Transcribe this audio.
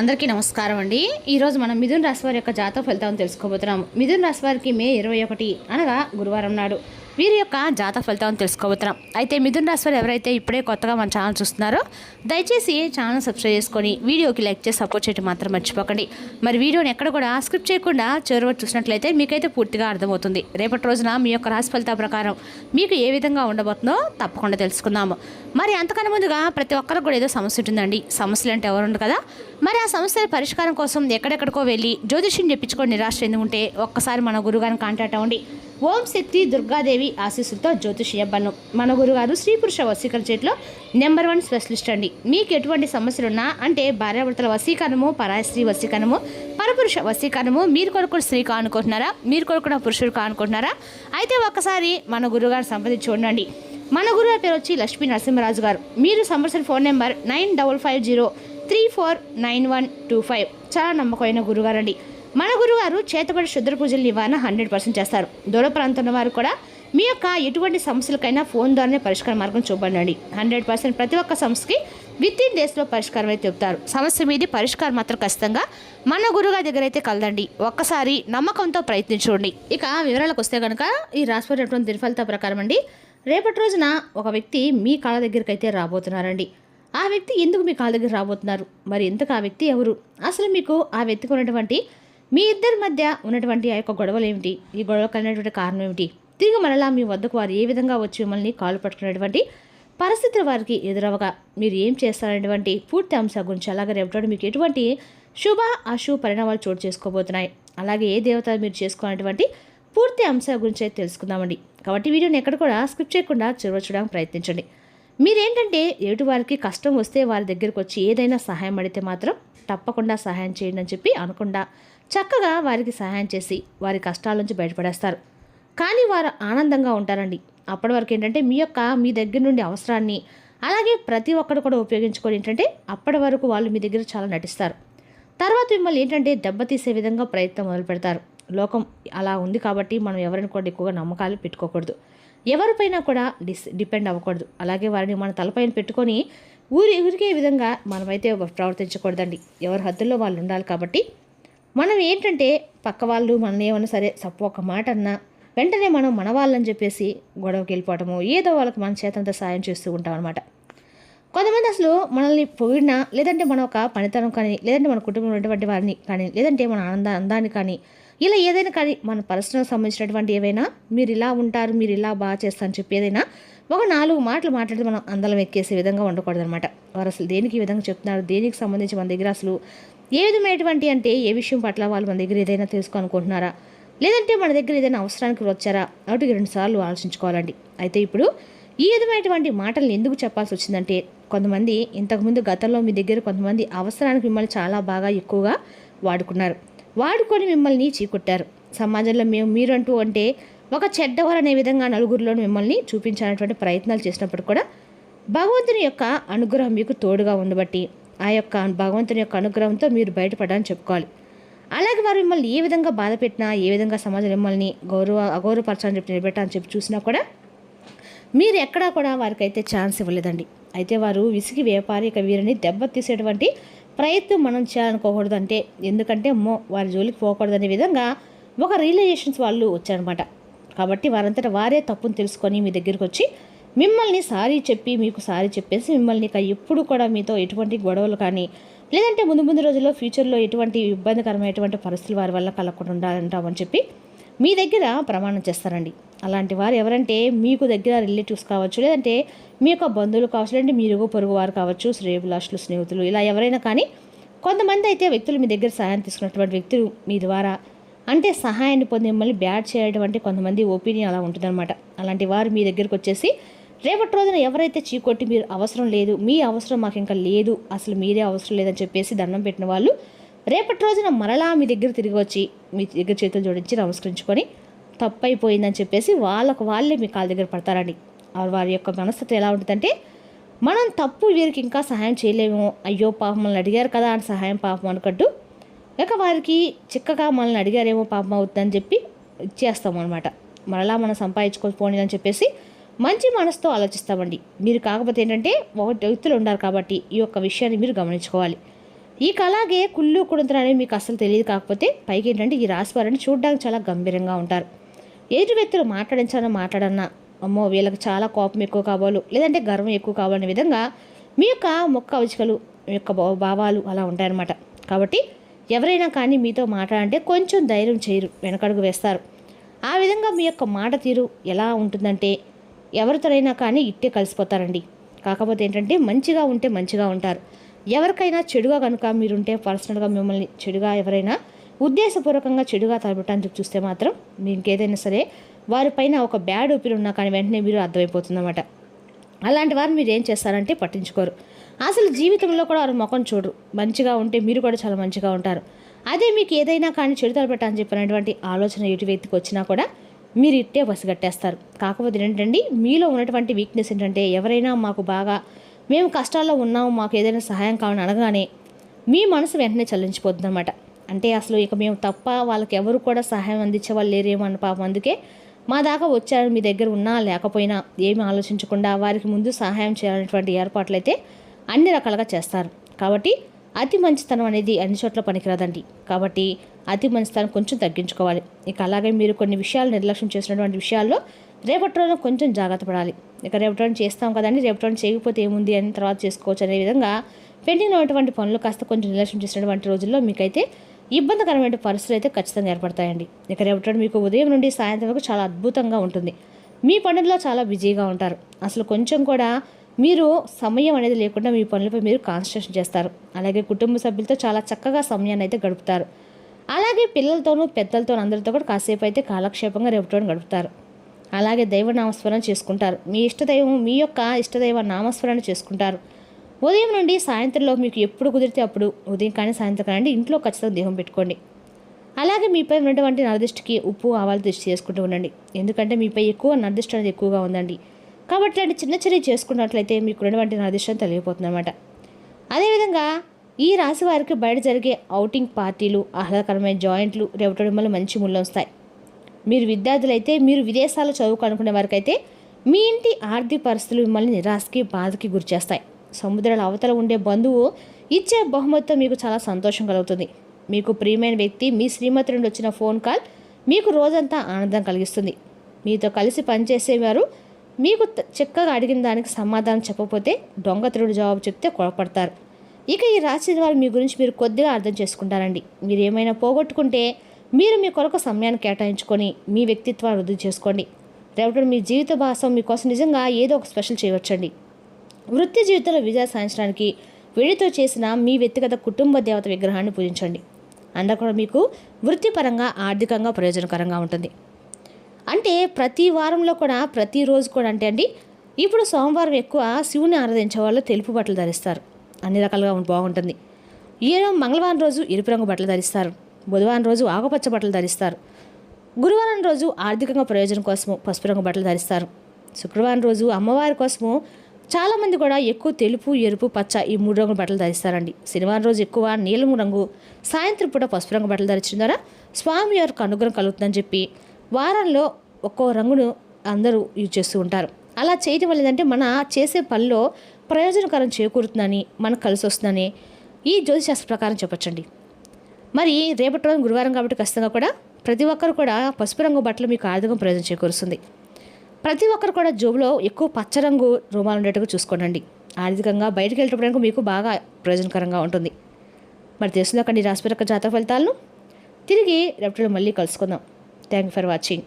అందరికీ నమస్కారం అండి. ఈరోజు మనం మిథున రాశి వారి యొక్క జాతక ఫలితాలను తెలుసుకోబోతున్నాము. మిథున రాశి వారికి మే 21 అనగా గురువారం నాడు వీరి యొక్క జాతక ఫలితాలను తెలుసుకోబోతున్నాం. అయితే మిథున రాశి వారు ఎవరైతే ఇప్పుడే కొత్తగా మన ఛానల్ చూస్తున్నారో దయచేసి ఛానల్ సబ్స్క్రైబ్ చేసుకొని వీడియోకి లైక్ చేసి సపోర్ట్ చేయడం మాత్రం మర్చిపోకండి. మరి వీడియోని ఎక్కడ కూడా స్క్రిప్ట్ చేయకుండా చివరి వరకు చూసినట్లయితే మీకైతే పూర్తిగా అర్థమవుతుంది. రేపటి రోజున మీ యొక్క రాశి ఫలితాల ప్రకారం మీకు ఏ విధంగా ఉండబోతుందో తప్పకుండా తెలుసుకుందాము. మరి అంతకన్నా ముందుగా ప్రతి ఒక్కరికి కూడా ఏదో సమస్య ఉంటుందండి. సమస్యలు అంటే ఎవరు ఉండదు కదా. మరి ఆ సమస్యల పరిష్కారం కోసం ఎక్కడెక్కడికో వెళ్ళి జ్యోతిష్యం చెప్పించుకొని నిరాశ చెందుకుంటే ఒక్కసారి మన గురుగారిని కాంటాక్ట్ అవ్వండి. ఓం శక్తి దుర్గాదేవి ఆశీస్సులతో జ్యోతిష్య బన్నం మన గురుగారు స్త్రీ పురుష వశీకరణ చేతిలో నెంబర్ 1 స్పెషలిస్ట్ అండి. మీకు ఎటువంటి సమస్యలున్నా అంటే భార్యాభర్తల వశీకరణము, పరాయ స్త్రీ వశీకరణము, పరపురుష వశీకరణము, మీరు కొరకు స్త్రీ కానుకుంటున్నారా, మీరు కొరకు పురుషుడు కానుకుంటున్నారా, అయితే ఒక్కసారి మన గురుగారు సంప్రదించి చూడండి. మన గురుగారి పేరు వచ్చి లక్ష్మీ నరసింహరాజు గారు. మీరు సంప్రదించిన ఫోన్ నెంబర్ 9550349125. చాలా నమ్మకమైన గురుగారు అండి. మన గురుగారు చేతబడి శుద్ర పూజలు నివారణ 100% చేస్తారు. దూర ప్రాంతంలో వారు కూడా మీ యొక్క ఎటువంటి సమస్యలకైనా ఫోన్ ద్వారానే పరిష్కార మార్గం చూపండి. 100% ప్రతి ఒక్క సమస్యకి విత్-ఇన్ డేస్లో పరిష్కారం అయితే చెప్తారు. సమస్య మీది పరిష్కారం మాత్రం ఖచ్చితంగా మన గురుగారి దగ్గర అయితే కలదండి. ఒక్కసారి నమ్మకంతో ప్రయత్నించండి. ఇక వివరాలకు వస్తే కనుక ఈ రాశిపడినటువంటి దినఫలిత ప్రకారం అండి, రేపటి రోజున ఒక వ్యక్తి మీ కాళ్ళ దగ్గరికి అయితే రాబోతున్నారండి. ఆ వ్యక్తి ఎందుకు మీ కాళ్ళ దగ్గర రాబోతున్నారు, మరి ఎందుకు ఆ వ్యక్తి ఎవరు, అసలు మీకు ఆ వ్యక్తికి ఉన్నటువంటి మీ ఇద్దరి మధ్య ఉన్నటువంటి ఆ యొక్క గొడవలు ఏమిటి, ఈ గొడవ కలిగినటువంటి కారణం ఏమిటి, తిరిగి మరలా మీ వద్దకు వారు ఏ విధంగా వచ్చి మిమ్మల్ని కాలు పట్టుకునేటువంటి పరిస్థితులు వారికి ఎదురవగా మీరు ఏం చేస్తారనేటువంటి పూర్తి అంశాల గురించి, అలాగే రేపటి మీకు ఎటువంటి శుభ అశుభ పరిణామాలు చోటు చేసుకోబోతున్నాయి, అలాగే ఏ దేవత మీరు చేసుకోవాలనేటువంటి పూర్తి అంశాల గురించి అయితే తెలుసుకుందామండి. కాబట్టి వీడియోని ఎక్కడ కూడా స్కిప్ చేయకుండా చివరి చూడడానికి ప్రయత్నించండి. మీరేంటంటే ఎదుటి వారికి కష్టం వస్తే వారి దగ్గరికి వచ్చి ఏదైనా సహాయం అడిగితే మాత్రం తప్పకుండా సహాయం చేయండి అని చెప్పి అనకుండా చక్కగా వారికి సహాయం చేసి వారి కష్టాల నుంచి బయటపడేస్తారు. కానీ వారు ఆనందంగా ఉంటారండి. అప్పటి వరకు ఏంటంటే మీ దగ్గర నుండి అవసరాన్ని అలాగే ప్రతి ఒక్కరు కూడా ఉపయోగించుకొని ఏంటంటే అప్పటి వరకు వాళ్ళు మీ దగ్గర చాలా నటిస్తారు. తర్వాత మిమ్మల్ని ఏంటంటే దెబ్బతీసే విధంగా ప్రయత్నం మొదలు పెడతారు. లోకం అలా ఉంది కాబట్టి మనం ఎవరిని కూడా ఎక్కువగా నమ్మకాలు పెట్టుకోకూడదు, ఎవరిపైనా కూడా డిపెండ్ అవ్వకూడదు. అలాగే వారిని మన తలపైన పెట్టుకొని ఊరికే విధంగా మనమైతే ప్రవర్తించకూడదండి. ఎవరి హద్దుల్లో వాళ్ళు ఉండాలి. కాబట్టి మనం ఏంటంటే పక్క వాళ్ళు మనల్ని ఏమన్నా సరే ఒక మాట అన్నా వెంటనే మనం మన వాళ్ళని చెప్పేసి గొడవకి వెళ్ళిపోవటము, ఏదో వాళ్ళకి మన చేతంతా సాయం చేస్తూ ఉంటాం అనమాట. కొంతమంది అసలు మనల్ని పొగిడినా, లేదంటే మన ఒక పనితనం కానీ, లేదంటే మన కుటుంబంలో ఉన్నటువంటి వారిని కానీ, లేదంటే మన అందాన్ని కానీ, ఇలా ఏదైనా కానీ మన పర్సనల్ సంబంధించినటువంటి ఏవైనా మీరు ఇలా ఉంటారు, మీరు ఇలా బాగా చేస్తారని చెప్పి ఏదైనా ఒక 4 మాటలు మాట్లాడితే మనం అందలం ఎక్కేసే విధంగా ఉండకూడదు అనమాట. వారు అసలు దేనికి ఈ విధంగా చెప్తున్నారు, దేనికి సంబంధించి మన దగ్గర అసలు ఏ విధమైనటువంటి అంటే ఏ విషయం పట్ల వాళ్ళు మన దగ్గర ఏదైనా తెలుసుకోనుకుంటున్నారా, లేదంటే మన దగ్గర ఏదైనా అవసరానికి వచ్చారా, ఒకటికి 2 సార్లు ఆలోచించుకోవాలండి. అయితే ఇప్పుడు ఈ విధమైనటువంటి మాటలను ఎందుకు చెప్పాల్సి వచ్చిందంటే, కొంతమంది ఇంతకుముందు గతంలో మీ దగ్గర కొంతమంది అవసరానికి మిమ్మల్ని చాలా బాగా ఎక్కువగా వాడుకొని మిమ్మల్ని చీకొట్టారు. సమాజంలో మీరంటూ అంటే ఒక చెడ్డవారు అనే విధంగా నలుగురిలో మిమ్మల్ని చూపించాలనేటువంటి ప్రయత్నాలు చేసినప్పుడు కూడా భగవంతుని యొక్క అనుగ్రహం మీకు తోడుగా ఉండబట్టి ఆ యొక్క భగవంతుని యొక్క అనుగ్రహంతో మీరు బయటపడాలని చెప్పుకోవాలి. అలాగే వారు మిమ్మల్ని ఏ విధంగా బాధ పెట్టినా, ఏ విధంగా సమాజం మిమ్మల్ని అగౌరవపరచాలని చెప్పి నిలబెట్టాలని చెప్పి చూసినా కూడా మీరు ఎక్కడా కూడా వారికి అయితే ఛాన్స్ ఇవ్వలేదండి. అయితే వారు విసిగి వ్యాపారి ఇక వీరిని దెబ్బతీసేటువంటి ప్రయత్నం మనం చేయాలనుకోకూడదు. అంటే ఎందుకంటే వారి జోలికి పోకూడదనే విధంగా ఒక రియలైజేషన్స్ వాళ్ళు వచ్చారనమాట. కాబట్టి వారంతటా వారే తప్పును తెలుసుకొని మీ దగ్గరికి వచ్చి మిమ్మల్ని సారీ చెప్పి మీకు సారీ చెప్పేసి మిమ్మల్ని ఇక ఎప్పుడు కూడా మీతో ఎటువంటి గొడవలు కానీ, లేదంటే ముందు రోజుల్లో ఫ్యూచర్లో ఎటువంటి ఇబ్బందికరమైనటువంటి పరిస్థితులు వారి వల్ల కలగకుండా ఉండాలంటామని చెప్పి మీ దగ్గర ప్రమాణం చేస్తారండి. అలాంటి వారు ఎవరంటే మీకు దగ్గర రిలేటివ్స్ కావచ్చు, లేదంటే మీ యొక్క బంధువులు కావచ్చు, లేదంటే మీరు పొరుగు వారు కావచ్చు, శ్రేయభిలాషులు, స్నేహితులు, ఇలా ఎవరైనా కానీ కొంతమంది అయితే వ్యక్తులు మీ దగ్గర సహాయం తీసుకున్నటువంటి వ్యక్తులు మీ ద్వారా అంటే సహాయాన్ని పొంది మిమ్మల్ని బ్యాడ్ చేయడం అంటే కొంతమంది ఒపీనియన్ అలా ఉంటుందన్నమాట. అలాంటి వారు మీ దగ్గరికి వచ్చేసి రేపటి రోజున ఎవరైతే చీకొట్టి మీరు అవసరం లేదు, మీ అవసరం మాకు ఇంకా లేదు, అసలు మీరే అవసరం లేదని చెప్పేసి దండం పెట్టిన వాళ్ళు రేపటి రోజున మరలా మీ దగ్గర తిరిగి వచ్చి మీ దగ్గర చేతులు జోడించి నమస్కరించుకొని తప్పైపోయిందని చెప్పేసి వాళ్ళే మీ కాళ్ళ దగ్గర పడతారండి. వారి యొక్క మనస్తత్వం ఎలా ఉంటుందంటే, మనం తప్పు వీరికి ఇంకా సహాయం చేయలేమో, అయ్యో పాపం మనల్ని అడిగారు కదా అని సహాయం పాపం అనుకుంటూ ఇక వారికి చిక్కగా మనల్ని అడిగారేమో పాపం అవుతుందని చెప్పి ఇచ్చేస్తాం అనమాట. మరలా మనం సంపాదించుకోకపోని అని చెప్పేసి మంచి మనసుతో ఆలోచిస్తామండి. మీరు కాకపోతే ఏంటంటే ఒకటి వ్యక్తులు ఉండాలి. కాబట్టి ఈ యొక్క విషయాన్ని మీరు గమనించుకోవాలి. ఇక అలాగే కుళ్ళు కుడుతులు అనేవి మీకు అసలు తెలియదు. కాకపోతే పైకి ఏంటంటే ఈ రాశి వారిని చూడడానికి చాలా గంభీరంగా ఉంటారు. ఎదుటి వ్యక్తులు మాట్లాడన్నా అమ్మో వీళ్ళకి చాలా కోపం ఎక్కువ కావాలు, లేదంటే గర్వం ఎక్కువ కావాలనే విధంగా మీ యొక్క మొక్క అవచికలు, మీ యొక్క భావాలు అలా ఉంటాయన్నమాట. కాబట్టి ఎవరైనా కానీ మీతో మాట్లాడంటే కొంచెం ధైర్యం చేయరు, వెనకడుగు వేస్తారు. ఆ విధంగా మీ యొక్క మాట తీరు ఎలా ఉంటుందంటే ఎవరితోనైనా కానీ ఇట్టే కలిసిపోతారండి. కాకపోతే ఏంటంటే మంచిగా ఉంటే మంచిగా ఉంటారు. ఎవరికైనా చెడుగా కనుక మీరుంటే పర్సనల్గా మిమ్మల్ని చెడుగా ఎవరైనా ఉద్దేశపూర్వకంగా చెడుగా తలపెట్టడానికి చూస్తే మాత్రం మీకు ఏదైనా సరే వారిపైన ఒక బ్యాడ్ ఒపీనియన్ ఉన్నా కానీ వెంటనే మీరు అర్థమైపోతుందన్నమాట. అలాంటి వారు మీరు ఏం చేస్తారంటే పట్టించుకోరు. అసలు జీవితంలో కూడా వారు ముఖం చూడరు. మంచిగా ఉంటే మీరు కూడా చాలా మంచిగా ఉంటారు. అదే మీకు ఏదైనా కానీ చెడు తలపెట్టాలని చెప్పినటువంటి ఆలోచన ఎటు వ్యక్తికి వచ్చినా కూడా మీరు ఇట్టే పసిగట్టేస్తారు. కాకపోతే ఏంటంటే మీలో ఉన్నటువంటి వీక్నెస్ ఏంటంటే ఎవరైనా మాకు బాగా మేము కష్టాల్లో ఉన్నాము, మాకు ఏదైనా సహాయం కావాలని అనగానే మీ మనసు వెంటనే చల్లించిపోతుంది అన్నమాట. అంటే అసలు ఇక మేము తప్ప వాళ్ళకి ఎవరు కూడా సహాయం అందించే వాళ్ళు లేరేమో అన్న పాపం. అందుకే మా దాకా వచ్చారు, మీ దగ్గర ఉన్నా లేకపోయినా ఏమి ఆలోచించకుండా వారికి ముందు సహాయం చేయాలనేటువంటి ఏర్పాట్లు అయితే అన్ని రకాలుగా చేస్తారు. కాబట్టి అతి మంచితనం అనేది అన్ని చోట్ల పనికిరాదండి. కాబట్టి అతి మంచితనం కొంచెం తగ్గించుకోవాలి. ఇక అలాగే మీరు కొన్ని విషయాలు నిర్లక్ష్యం చేసినటువంటి విషయాల్లో రేపటి రోజున కొంచెం జాగ్రత్త పడాలి. ఇక రేపటి రోజున చేస్తాం కదండి, రేపటి రోజున చేయకపోతే ఏముంది అని తర్వాత చేసుకోవచ్చు అనే విధంగా పెండింగ్ ఉన్నటువంటి పనులు కాస్త కొంచెం నిర్లక్ష్యం చేసినటువంటి రోజుల్లో మీకైతే ఇబ్బందికరమైన పరిస్థితులు అయితే ఖచ్చితంగా ఏర్పడతాయండి. ఇక రేపటి రోజు మీకు ఉదయం నుండి సాయంత్రం వరకు చాలా అద్భుతంగా ఉంటుంది. మీ పనుల్లో చాలా బిజీగా ఉంటారు. అసలు కొంచెం కూడా మీరు సమయం అనేది లేకుండా మీ పనులపై మీరు కాన్సన్ట్రేషన్ చేస్తారు. అలాగే కుటుంబ సభ్యులతో చాలా చక్కగా సమయాన్ని అయితే గడుపుతారు. అలాగే పిల్లలతోనూ పెద్దలతోనూ అందరితో కూడా కాసేపు అయితే కాలక్షేపంగా రేపటి గడుపుతారు. అలాగే దైవ నామస్మరణ చేసుకుంటారు. మీ ఇష్టదైవం మీ యొక్క ఇష్టదైవ నామస్మరణ చేసుకుంటారు. ఉదయం నుండి సాయంత్రంలో మీకు ఎప్పుడు కుదిరితే అప్పుడు, ఉదయం కానీ సాయంత్రం కానీ ఇంట్లో ఖచ్చితంగా దీపం పెట్టుకోండి. అలాగే మీపై ఉన్నటువంటి నరదిష్టికి ఉప్పు ఆవాలు దృష్టి చేసుకుంటూ ఉండండి. ఎందుకంటే మీపై ఎక్కువ నరదిష్టి అనేది ఎక్కువగా ఉందండి. కాబట్టి అంటే చిన్న చర్య చేసుకున్నట్లయితే మీకు ఉన్నటువంటి నరదిష్టి తెలియపోతుంది అనమాట. అదేవిధంగా ఈ రాశి వారికి బయట జరిగే ఔటింగ్ పార్టీలు, ఆహ్లాదకరమైన జాయింట్లు రేపటి మిమ్మల్ని మంచి ముళ్ళొస్తాయి. మీరు విద్యార్థులైతే, మీరు విదేశాల్లో చదువుకోనుకునే వారికైతే మీ ఇంటి ఆర్థిక పరిస్థితులు మిమ్మల్ని నిరాశకి బాధకి గురిచేస్తాయి. సముద్రాల అవతల ఉండే బంధువు ఇచ్చే బహుమతితో మీకు చాలా సంతోషం కలుగుతుంది. మీకు ప్రియమైన వ్యక్తి మీ శ్రీమతి నుండి వచ్చిన ఫోన్ కాల్ మీకు రోజంతా ఆనందం కలిగిస్తుంది. మీతో కలిసి పనిచేసేవారు మీకు చక్కగా అడిగిన దానికి సమాధానం చెప్పకపోతే దొంగతనుడు జవాబు చెప్తే కొడపడతారు. ఇక ఈ రాశి వారు మీ గురించి మీరు కొద్దిగా అర్థం చేసుకుంటారండి. మీరు ఏమైనా పోగొట్టుకుంటే మీరు మీ కొరకు సమయాన్ని కేటాయించుకొని మీ వ్యక్తిత్వాన్ని వృద్ధి చేసుకోండి. రేపటి మీ జీవిత భాగస్వామి మీకోసం నిజంగా ఏదో ఒక స్పెషల్ చేయవచ్చండి. వృత్తి జీవితంలో విజయం సాధించడానికి వెండితో చేసిన మీ వ్యక్తిగత కుటుంబ దేవత విగ్రహాన్ని పూజించండి. అందులో కూడా మీకు వృత్తిపరంగా ఆర్థికంగా ప్రయోజనకరంగా ఉంటుంది. అంటే ప్రతి వారంలో కూడా ప్రతిరోజు కూడా అంటే అండి ఇప్పుడు సోమవారం ఎక్కువ శివుని ఆరాధించే వాళ్ళు తెలుపు బట్టలు ధరిస్తారు. అన్ని రకాలుగా బాగుంటుంది. ఈ మంగళవారం రోజు ఎరుపు రంగు బట్టలు ధరిస్తారు. బుధవారం రోజు ఆకుపచ్చ బట్టలు ధరిస్తారు. గురువారం రోజు ఆర్థికంగా ప్రయోజనం కోసము పసుపు రంగు బట్టలు ధరిస్తారు. శుక్రవారం రోజు అమ్మవారి కోసము చాలామంది కూడా ఎక్కువ తెలుపు, ఎరుపు, పచ్చ ఈ 3 రంగుల బట్టలు ధరిస్తారండి. శనివారం రోజు ఎక్కువ నీలం రంగు, సాయంత్రం పూట పసుపు రంగు బట్టలు ధరించడం ద్వారా స్వామి వారికి అనుగ్రహం కలుగుతుందని చెప్పి వారంలో ఒక్కో రంగును అందరూ యూజ్ చేస్తూ ఉంటారు. అలా చేయడం వల్ల ఏంటంటే మన చేసే పనిలో ప్రయోజనకరం చేకూరుతుందని, మనకు కలిసి వస్తుందని ఈ జ్యోతిశాస్త్ర ప్రకారం చెప్పచ్చండి. మరి రేపటి రోజు గురువారం కాబట్టి ఖచ్చితంగా కూడా ప్రతి ఒక్కరు కూడా పసుపు రంగు బట్టలు మీకు ఆర్థిక ప్రయోజనం చేకూరుస్తుంది. ప్రతి ఒక్కరు కూడా జోబులో ఎక్కువ పచ్చ రంగు రుమాలు ఉండేట్టుగా చూసుకోండి. ఆర్థికంగా బయటకు వెళ్ళేటప్పుడు మీకు బాగా ప్రయోజనకరంగా ఉంటుంది. మరి తెలుసుకుందాకండి రాశి యొక్క జాతక ఫలితాలను. తిరిగి రేపటి మళ్ళీ కలుసుకుందాం. Thank you for watching.